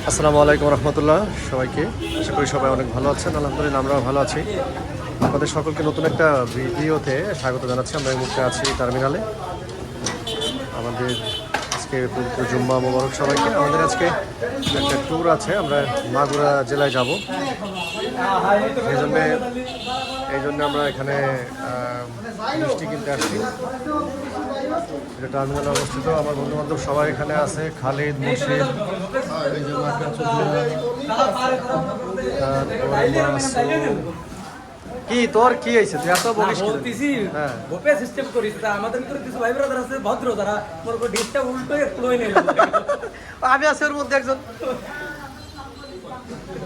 আসসালামু আলাইকুম রহমতুল্লাহ সবাইকে। আশা করি সবাই অনেক ভালো আছেন। আলহামদুলিল্লাহ আমরাও ভালো আছি। আপনাদের সকলকে নতুন একটা ভিডিওতে স্বাগত জানাচ্ছি। আমরা এই মুহূর্তে আছি টার্মিনালে। আমাদের আজকে পবিত্র জুম্মা মোবারক সবাইকে। আমাদের আজকে একটা ট্যুর আছে, আমরা মাগুরা জেলায় যাব। এই জন্য আমরা এখানে মিষ্টি কিনতে আসছি। এটা টার্মিনালে অবস্থিত। আমার বন্ধু বান্ধব সবাই এখানে আছে, খালিদ, মুর্শিদ, কি তোর কি হয়েছে? তুই এত বলিস হ্যাঁ গোপে সিস্টেম করিস তা আমাদের ভিতরে কিছু ভাই ব্রাদার আছে ভদ্র যারা মোর উপর ডিসটা উল্টো ফ্লোই নেই। আমি আছি ওর মধ্যে একজন।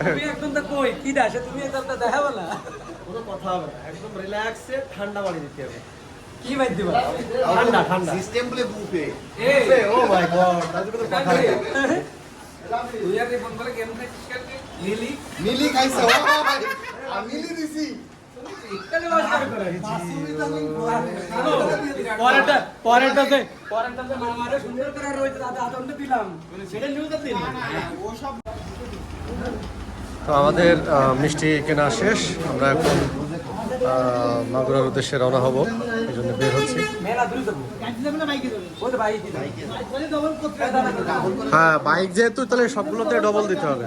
তুমি একদম তো কই কি দাসে তুমি এটা দেখাবো না, কোনো কথা হবে না, একদম রিল্যাক্সে ঠান্ডা পানি দিতে হবে। কি ভাই দিবা ঠান্ডা ঠান্ডা সিস্টেম বলে বুফে। বুফে, ও মাই গড, তাহলে তো কথা নেই। তুই আগে ফোন করে গেম খেলছিস কালকে লিলি মিলি খাইছে ও ভাই আমি মিলি দিছি ইত্যাদি বাস করে পরেরটাতে মামারে সুন্দর করে রইতে দাদা আদন্ড দিলাম সেটা নিউজে দিন ও সব। তো আমাদের মিষ্টি কেনা শেষ। আমরা এখন মাগুরার উদ্দেশ্যে রওনা হব, এই জন্য বের হচ্ছি। হ্যাঁ, বাইক যেহেতু তাহলে সবগুলোতে ডবল দিতে হবে।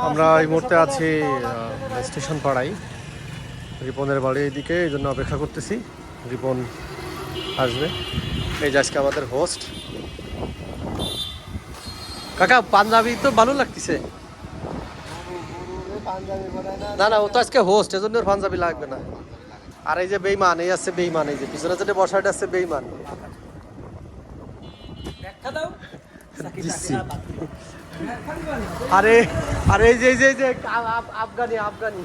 আমরা এই মুহূর্তে আছি স্টেশন পাড়ায়, রিপনের বাড়ি এইদিকে, এই জন্য অপেক্ষা করতেছি রিপন আসবে। এই যে আজকে আমাদের হোস্ট। কাকা পাঞ্জাবি তো ভালো লাগতেছে। না না, ও তো আজকে হোস্ট, এজন্য ওর পাঞ্জাবি লাগবে না। আর এই যে বেইমান, এই আছে বেইমান, এই যে পিছনে যেটা বসাটা আছে বেইমান। আরে আরে এই যে আফগানি আফগানি।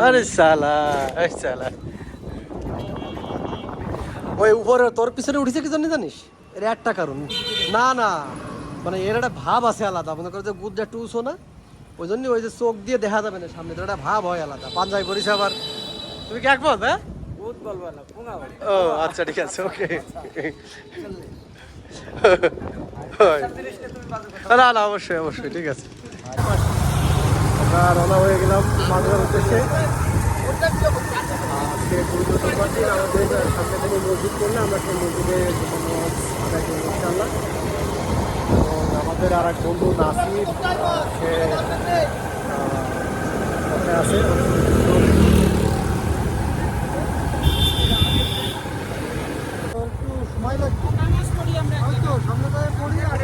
আরে সালা সালা, ওই উপরে তোর পিছনে উঠেছে কি জানি জানিস? এর একটা কারণ না না, মানে এর একটা ভাব আছে আলাদা। মনে করো যে গুজরা টুসো না, ওই জন্য ওই যে চোখ দিয়ে দেখা যাবে না সামনে, তোর একটা ভাব হয় আলাদা। পাঞ্জাবি পরিছে আবার। তুমি কি একমত? হ্যাঁ, ও আচ্ছা ঠিক আছে, ওকে। না না, অবশ্যই অবশ্যই, ঠিক আছে। আমরা রওনা হয়ে গেলাম মাগুরার উদ্দেশ্যে। আজকে আমাদের সামনে থেকে মসজিদ করলে আমরা সেই মসজিদে আদায় করবো ইনশাআল্লাহ। এবং আমাদের আর এক বন্ধু নাসির, সে আছে। সময় লাগবে, হয়তো সামনে পড়ি আর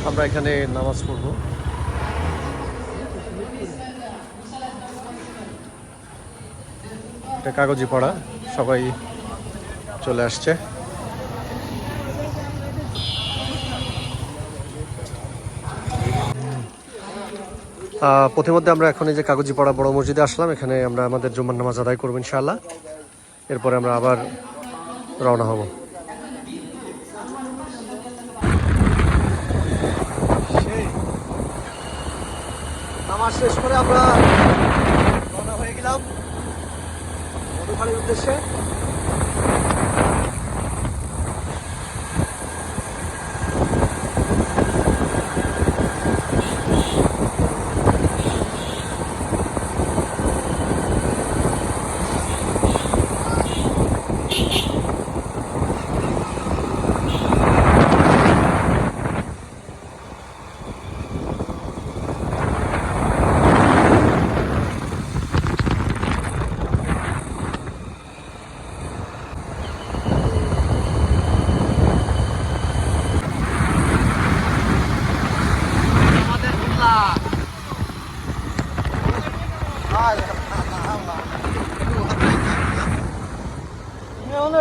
আমরা এখানে নামাজ পড়বো। এটা কাগজি পড়া, সবাই চলে আসছে। প্রতিমধ্যে আমরা এখন এই যে কাগজি পড়া বড় মসজিদে আসলাম। এখানে আমরা আমাদের জুম্মার নামাজ আদায় করবো ইনশাআল্লাহ। এরপরে আমরা আবার রওনা হব। নামাজ শেষ করে আমরা রওনা হয়ে গেলাম মধুখালীর উদ্দেশ্যে।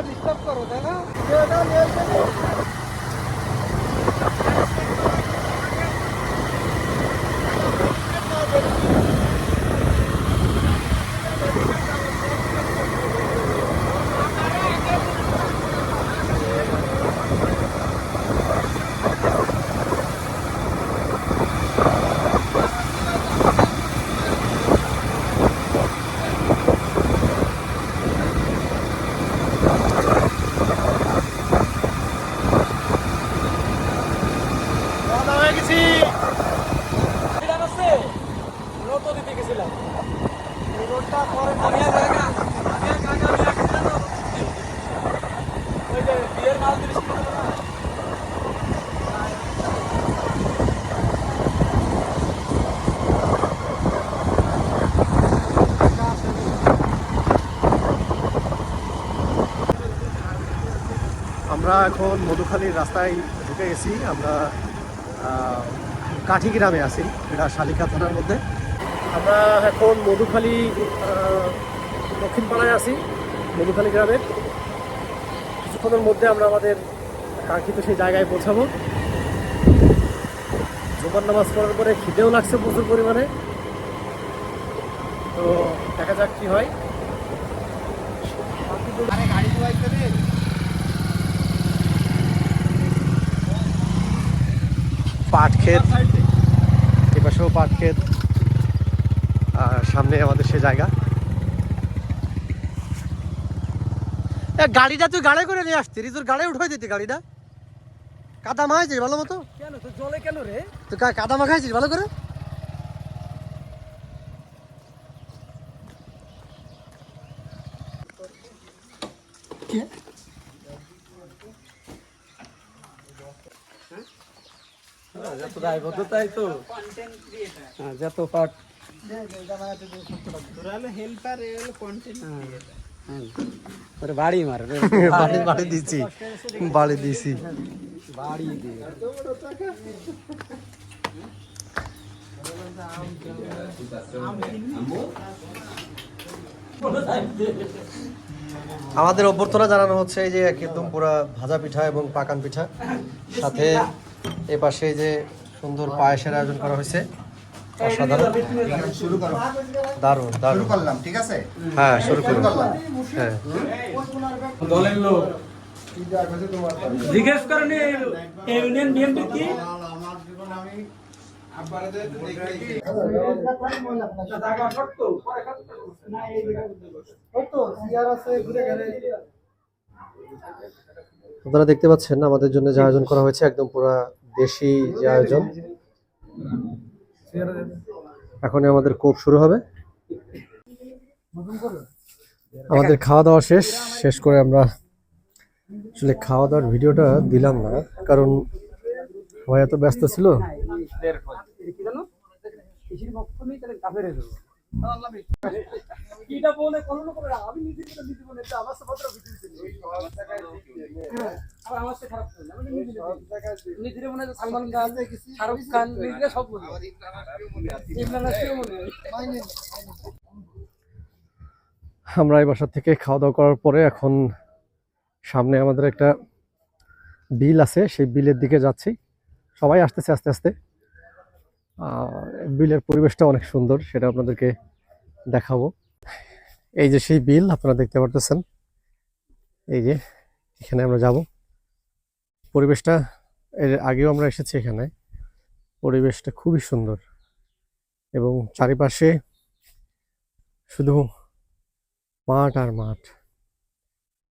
ডিস্টার্ব করো তাই না? হয়ে গেছি। রোদও দিতে গেছিলাম। ওই যে বিয়ের মাল দিয়েছিল না? আমরা এখন মধুখালীর রাস্তায় ঢুকে গেছি। আমরা কাঠি গ্রামে আছি, এটা শালিকা থানার মধ্যে। আমরা এখন মধুখালী দক্ষিণ পাড়ায় আছি, মধুখালী গ্রামের। কিছুক্ষণের মধ্যে আমরা আমাদের কাঙ্ক্ষিত সেই জায়গায় পৌঁছাবো। জুমার নামাজ পড়ার পরে খিদেও লাগছে প্রচুর পরিমাণে, তো দেখা যাক কি হয়। পাট ক্ষেত, এপাশেও পাট ক্ষেত, আর সামনে আমাদের সে জায়গা। গাড়িটা তুই গাড়ি করে নিয়ে আসতি, রিজুর গাড়ি উঠাই দিতি গাড়িটা। কাদা মাখাইছিস ভালো মতো? কেন তো জলে কেন রে? তুই কাদা মাখাইছিস ভালো করে? যত দায়বদ্ধতাই তো যত পাঠ বাড়ি মারবে বাড়ি বাড়ি দিছি, বাড়ি দিছি। বাড়ি দিয়ে আমাদের অভ্যর্থনা জানানো হচ্ছে এই যে একদম পুরা ভাজা পিঠা এবং পাকান পিঠা, সাথে এ পাশে যে সুন্দর পায়েসের আয়োজন করা হয়েছে। অসাধারণ, শুরু করো। দারুণ শুরু দারুণ। করলাম, ঠিক আছে? হ্যাঁ শুরু করুন। করলাম। হ্যাঁ দলের লোক জিজ্ঞেস করেন ইউনিয়ন বিএনপি কি আপনারা দেখতে পাচ্ছেন আমাদের জন্য যে আয়োজন করা হয়েছে, একদম পুরা দেশি যে আয়োজন। এখনই আমাদের কোপ শুরু হবে। আমাদের খাওয়া দাওয়া শেষ করে আমরা আসলে খাওয়া দাওয়ার ভিডিওটা দিলাম না, কারণ সবাই এত ব্যস্ত ছিল। শাহরুখ খান সব আমরা এই বাসা থেকে খাওয়া দাওয়া করার পরে এখন সামনে আমাদের একটা বিল আছে, সেই বিলের দিকে যাচ্ছি। সবাই আসতেছে আস্তে আস্তে। বিলের পরিবেশটা অনেক সুন্দর, সেটা আপনাদেরকে দেখাবো। এই যে সেই বিল আপনারা দেখতে পারতেছেন, এই যে এখানে আমরা যাব। পরিবেশটা, এর আগেও আমরা এসেছি এখানে, পরিবেশটা খুবই সুন্দর এবং চারিপাশে শুধু মাঠ আর মাঠ।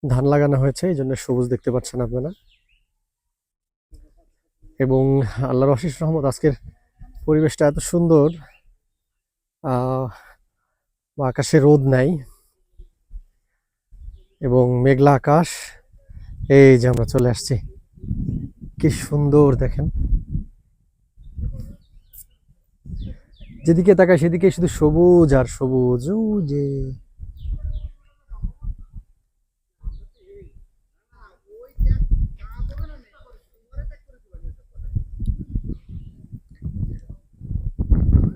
ধান লাগানো হয়েছে, এই জন্য সবুজ দেখতে পাচ্ছেন আপনারা। এবং আল্লাহর অশেষ রহমত, আজকের পরিবেশটা এত সুন্দর। আকাশে রোদ নাই এবং মেঘলা আকাশ। এই যে আমরা চলে আসছি, কি সুন্দর দেখেন। যেদিকে তাকায় সেদিকে শুধু সবুজ আর সবুজ। ও যে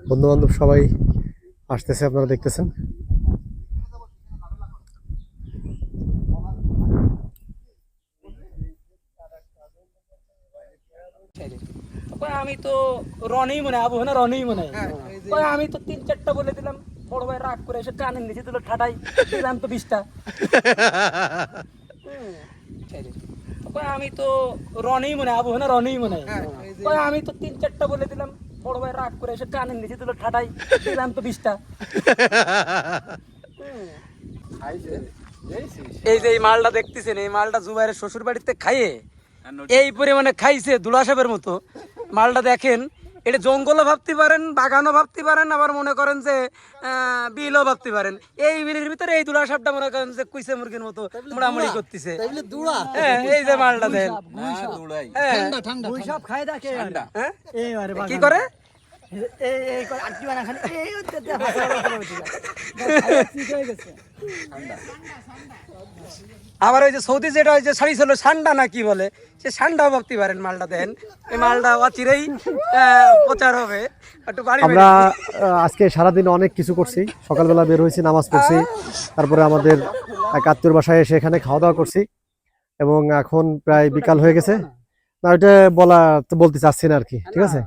বন্ধু বান্ধব সবাই আসতেছে, আপনারা দেখতেছেন। আমি তো রনেই মনে আবু না রনেই মনে আমি তো 3-4টা বলে দিলাম, বড় ভাই রাগ করে এসে কানের নিচে দিল ঠাটাই, দিলাম তো 20টা। আমি তো রনেই মনে আবু না রনেই মনে আমি তো 3-4টা বলে দিলাম, বড় ভাই রাগ করে এসে কানের নিচে দিল ঠাটাই, দিলাম তো 20টা। এই যে এই মালটা দেখতেছেন, এই মালটা জুবাইরের শ্বশুর বাড়িতে খাইয়ে এই পরিমাণে খাইছে দুলাসাবের মতো। মালটা দেখেন, এটা জঙ্গলও ভাবতে পারেন, বাগানও ভাবতে পারেন, আবার মনে করেন যে বিলও ভাবতে পারেন। এই বিলের ভিতরে এই দুলাসাবটা মনে করেন যে কুইসে মুরগির মতো মোড়ামুড়ি করতেছে। হ্যাঁ, এই যে মালটা দেন, কি করে আবার ওই যে সৌদি যেটা ওই যে শাড়ি ছিল সান্ডা না কি বলে, সে সান্ডাও ভাবতে পারেন। মালটা দেন, এই মালটা অচিরেই প্রচার হবে। একটু বাড়ি আমরা আজকে সারাদিন অনেক কিছু করছি। সকালবেলা বের হয়েছি, নামাজ পড়ছি, তারপরে আমাদের এক আত্মীয়র বাসায় এসে এখানে খাওয়া দাওয়া করছি, এবং এখন প্রায় বিকাল হয়ে গেছে। না, ওইটা বলতে চাচ্ছি না আর কি, ঠিক আছে,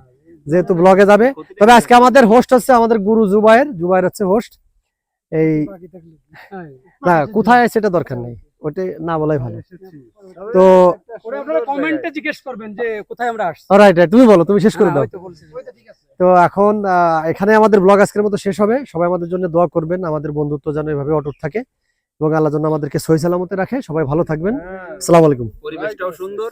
যেহেতু ব্লগে যাবে। তবে আজকে আমাদের হোস্ট হচ্ছে আমাদের গুরু জুবায়ের হচ্ছে হোস্ট। এই না, কোথায় সেটা দরকার নেই, ওটাই না বলাই ভালো। তো আপনারা কমেন্টে জিজ্ঞেস করবেন যে কোথায় আমরা আসছি। রাইট, তুমি বলো, তুমি শেষ করে দাও। তো এখন এখানে আমাদের ব্লগ আজকের মতো শেষ হবে। সবাই আমাদের জন্য দোয়া করবেন, আমাদের বন্ধুত্ব যেন এভাবে অটুট থাকে এবং আল্লাহ যেন আমাদেরকে সহি সালামতে রাখে। সবাই ভালো থাকবেন। আসসালামু আলাইকুম। পরিবেশটাও সুন্দর।